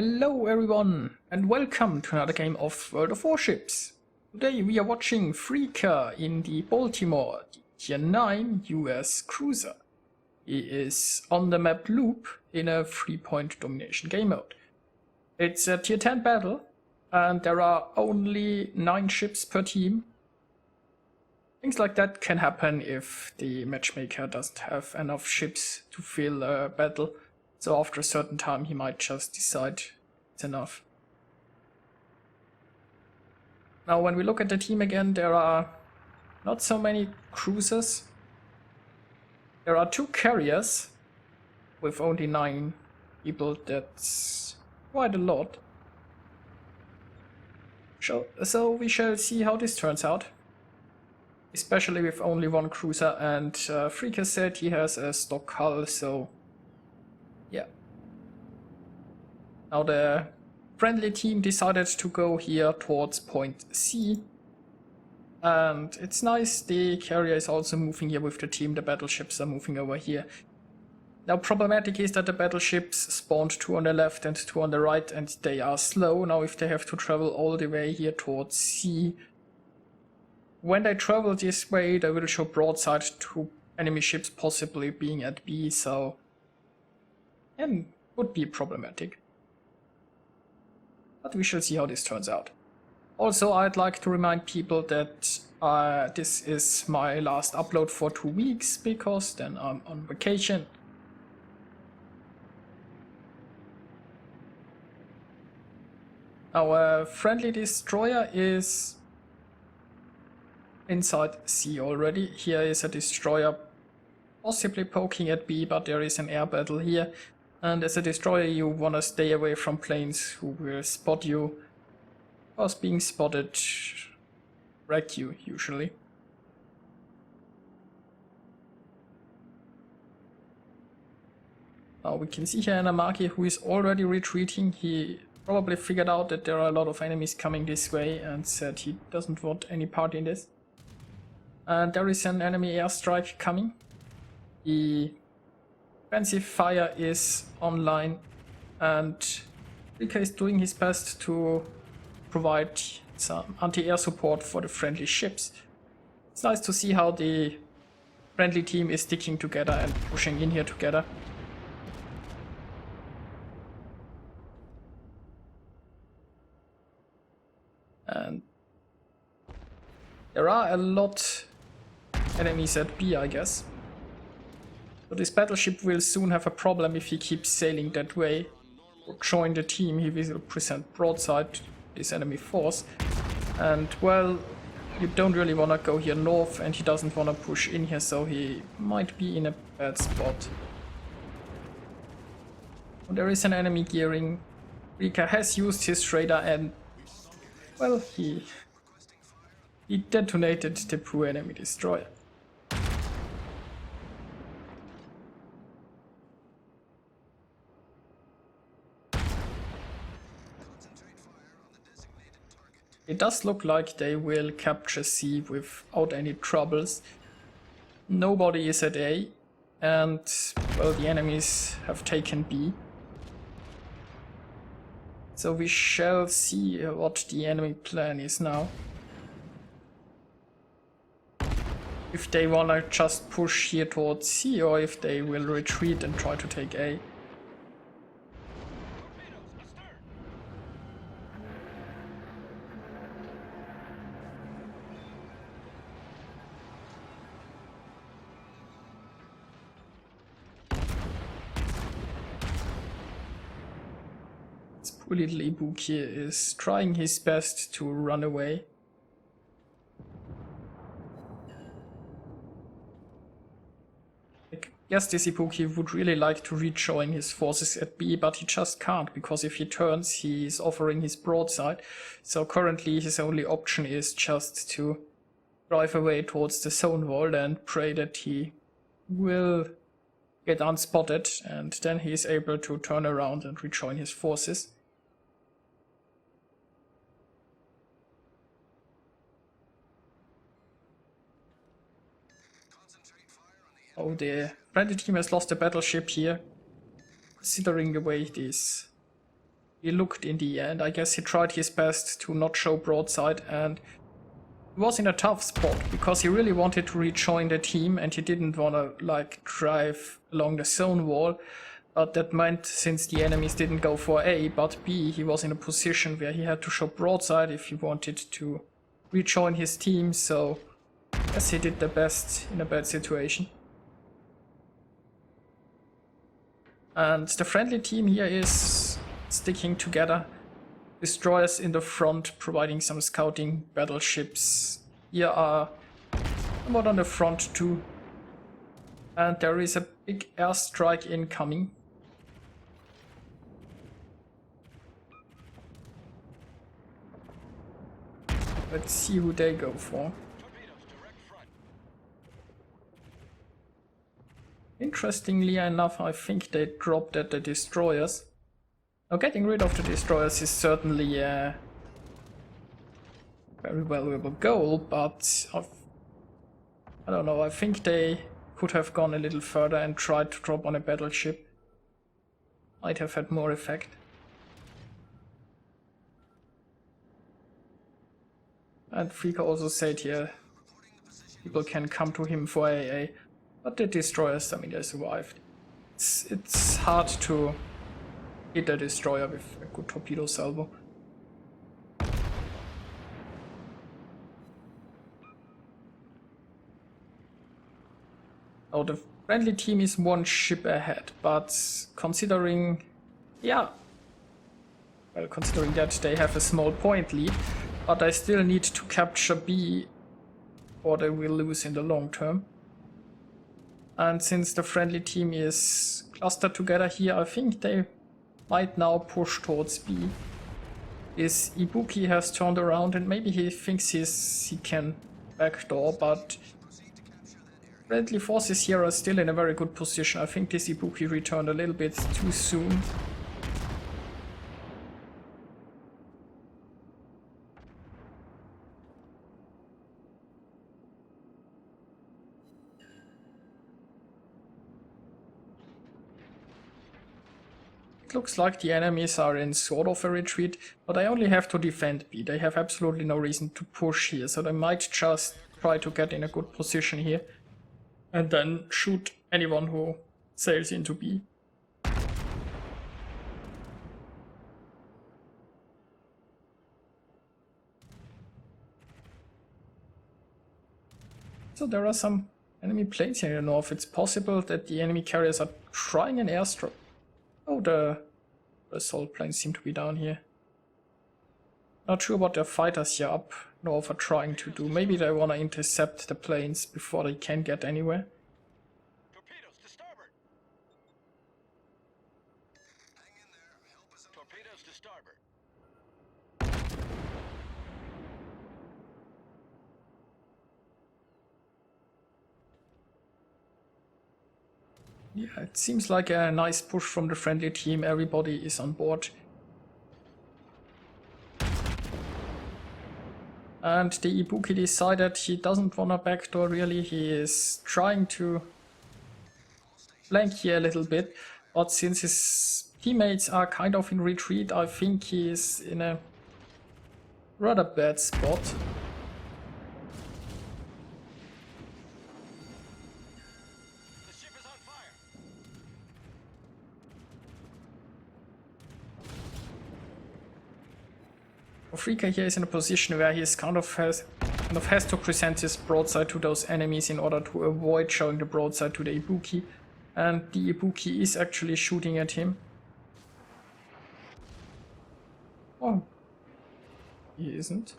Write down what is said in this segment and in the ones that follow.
Hello everyone and welcome to another game of World of Warships. Today we are watching Freeker in the Baltimore Tier 9 US cruiser. He is on the map Loop in a 3-point domination game mode. It's a Tier 10 battle and there are only 9 ships per team. Things like that can happen if the matchmaker doesn't have enough ships to fill a battle. So after a certain time he might just decide it's enough. Now when we look at the team again, there are not so many cruisers. There are 2 carriers with only 9 people. That's quite a lot. So we shall see how this turns out. Especially with only 1 cruiser, and Freeker said he has a stock hull, so yeah. Now the friendly team decided to go here towards point C. And it's nice, the carrier is also moving here with the team, the battleships are moving over here. Now problematic is that the battleships spawned 2 on the left and 2 on the right, and they are slow. Now if they have to travel all the way here towards C, when they travel this way they will show broadside to enemy ships possibly being at B, so and would be problematic. But we shall see how this turns out. Also, I'd like to remind people that this is my last upload for 2 weeks, because then I'm on vacation. Now a friendly destroyer is inside C already. Here is a destroyer possibly poking at B, but there is an air battle here. And as a destroyer you wanna stay away from planes who will spot you. Because being spotted wreck you usually. Now we can see here Anamaki, who is already retreating. He probably figured out that there are a lot of enemies coming this way and said he doesn't want any part in this. And there is an enemy airstrike coming. The defensive fire is online and Freeker is doing his best to provide some anti-air support for the friendly ships. It's nice to see how the friendly team is sticking together and pushing in here together. And there are a lot enemies at B, I guess. So this battleship will soon have a problem if he keeps sailing that way. Or join the team, he will present broadside to this enemy force. And well, you don't really want to go here north, and he doesn't want to push in here, so he might be in a bad spot. Oh, there is an enemy gearing. Freeker has used his radar and well, he detonated the poor enemy destroyer. It does look like they will capture C without any troubles. Nobody is at A, and well, the enemies have taken B. So we shall see what the enemy plan is now. If they wanna just push here towards C, or if they will retreat and try to take A. Poor little Ibuki is trying his best to run away. I guess this Ibuki would really like to rejoin his forces at B, but he just can't, because if he turns, he's offering his broadside. So currently his only option is just to drive away towards the zone wall and pray that he will get unspotted, and then he is able to turn around and rejoin his forces. Oh, the friendly team has lost a battleship here. Considering the way this he looked in the end. I guess he tried his best to not show broadside, and he was in a tough spot because he really wanted to rejoin the team and he didn't want to like drive along the zone wall. But that meant since the enemies didn't go for A but B, he was in a position where he had to show broadside if he wanted to rejoin his team. So I guess he did the best in a bad situation. And the friendly team here is sticking together. Destroyers in the front, providing some scouting. Battleships here are somewhat on the front too. And there is a big airstrike incoming. Let's see who they go for. Interestingly enough, I think they dropped at the destroyers. Now getting rid of the destroyers is certainly a very valuable goal, but I don't know, I think they could have gone a little further and tried to drop on a battleship. Might have had more effect. And Freeker also said here, people can come to him for AA, but the destroyers, I mean, they survived. It's hard to hit a destroyer with a good torpedo salvo. Oh, the friendly team is one ship ahead, but considering, considering that they have a small point lead, but they still need to capture B or they will lose in the long term. And since the friendly team is clustered together here, I think they might now push towards B. This Ibuki has turned around and maybe he thinks he can backdoor, but friendly forces here are still in a very good position. I think this Ibuki returned a little bit too soon. It looks like the enemies are in sort of a retreat, but I only have to defend B. They have absolutely no reason to push here, so they might just try to get in a good position here and then shoot anyone who sails into B. So there are some enemy planes here in the north. It's possible that the enemy carriers are trying an airstrike. Oh, the assault planes seem to be down here. Not sure what their fighters here up north are trying to do. Maybe they want to intercept the planes before they can get anywhere. Torpedoes to starboard. Hang in there. Help us. Torpedoes to starboard. Yeah, it seems like a nice push from the friendly team. Everybody is on board. And the Ibuki decided he doesn't want a backdoor really. He is trying to flank here a little bit. But since his teammates are kind of in retreat, I think he is in a rather bad spot. Freeker here is in a position where he kind of has to present his broadside to those enemies in order to avoid showing the broadside to the Ibuki. And the Ibuki is actually shooting at him. Oh, he isn't.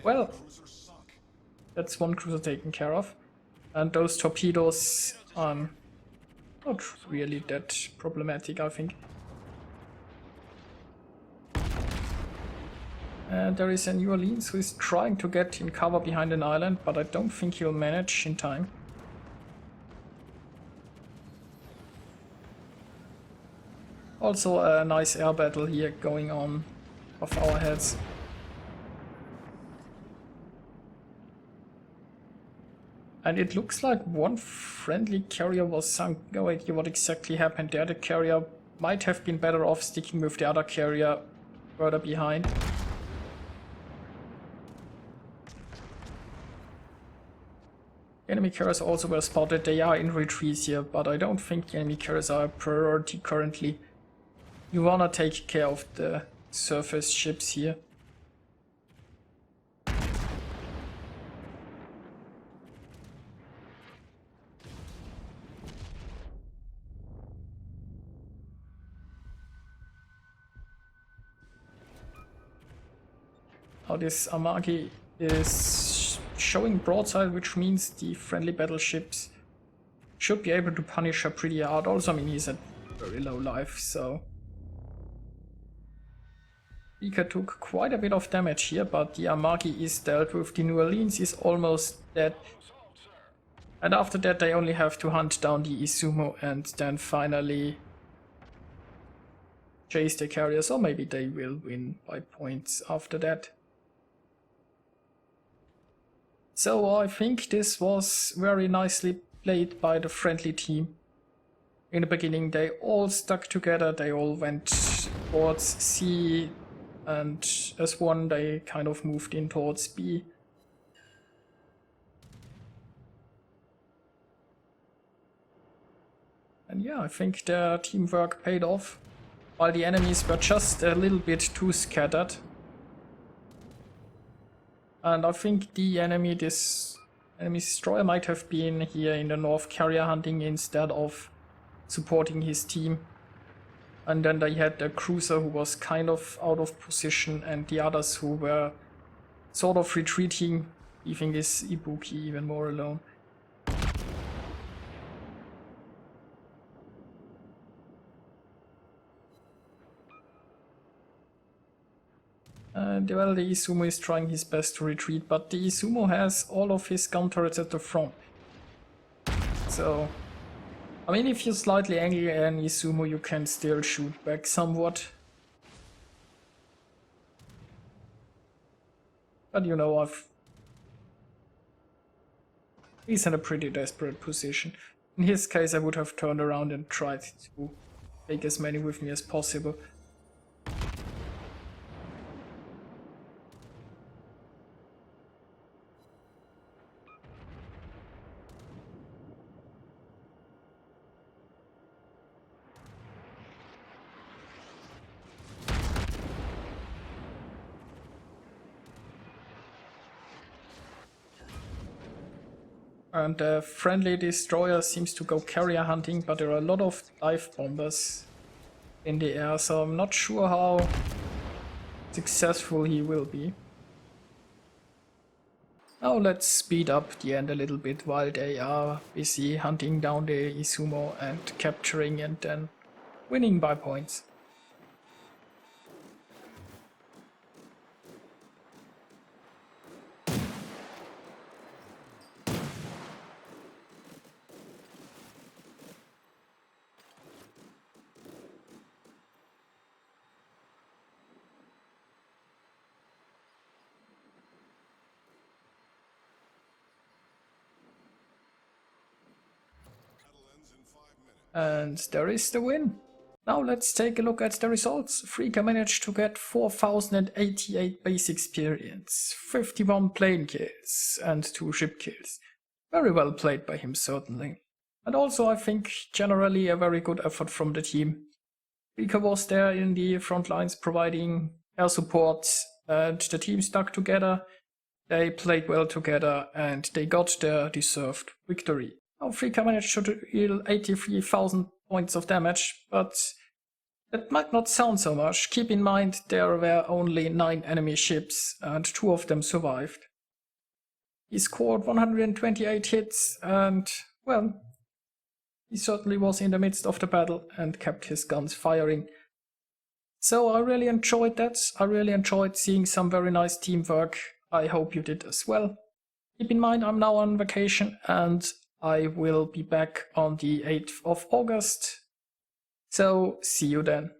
Well, that's one cruiser taken care of. And those torpedoes, not really that problematic, I think. And there is a New Orleans who is trying to get in cover behind an island, but I don't think he'll manage in time. Also a nice air battle here going on off our heads. And it looks like one friendly carrier was sunk. No idea what exactly happened there. The carrier might have been better off sticking with the other carrier further behind. Enemy carriers also were spotted. They are in retreat here, but I don't think the enemy carriers are a priority currently. You wanna take care of the surface ships here. Now this Amagi is showing broadside, which means the friendly battleships should be able to punish her pretty hard. Also, I mean, he's at very low life, so... Freeker took quite a bit of damage here, but the Amagi is dealt with. The New Orleans is almost dead. And after that they only have to hunt down the Izumo and then finally chase the carriers, or maybe they will win by points after that. So I think this was very nicely played by the friendly team. In the beginning they all stuck together, they all went towards C, and as one they kind of moved in towards B. And yeah, I think their teamwork paid off, while the enemies were just a little bit too scattered. And I think the enemy destroyer might have been here in the north carrier hunting instead of supporting his team. And then they had the cruiser who was kind of out of position, and the others who were sort of retreating, leaving this Ibuki even more alone. Well, the Izumo is trying his best to retreat, but the Izumo has all of his gun turrets at the front. So, I mean, if you slightly angle an Izumo, you can still shoot back somewhat. But you know, he's in a pretty desperate position. In his case, I would have turned around and tried to take as many with me as possible. And the friendly destroyer seems to go carrier hunting, but there are a lot of dive bombers in the air, so I'm not sure how successful he will be. Now let's speed up the end a little bit while they are busy hunting down the Izumo and capturing and then winning by points. And there is the win. Now let's take a look at the results. Freeker managed to get 4088 base experience, 51 plane kills and 2 ship kills. Very well played by him, certainly. And also I think generally a very good effort from the team. Freeker was there in the front lines providing air support, and the team stuck together. They played well together and they got their deserved victory. Now Freeker managed to deal 83,000 points of damage, but that might not sound so much. Keep in mind there were only 9 enemy ships and 2 of them survived. He scored 128 hits and, well, he certainly was in the midst of the battle and kept his guns firing. So I really enjoyed that. I really enjoyed seeing some very nice teamwork. I hope you did as well. Keep in mind I'm now on vacation and I will be back on the 8th of August. So see you then.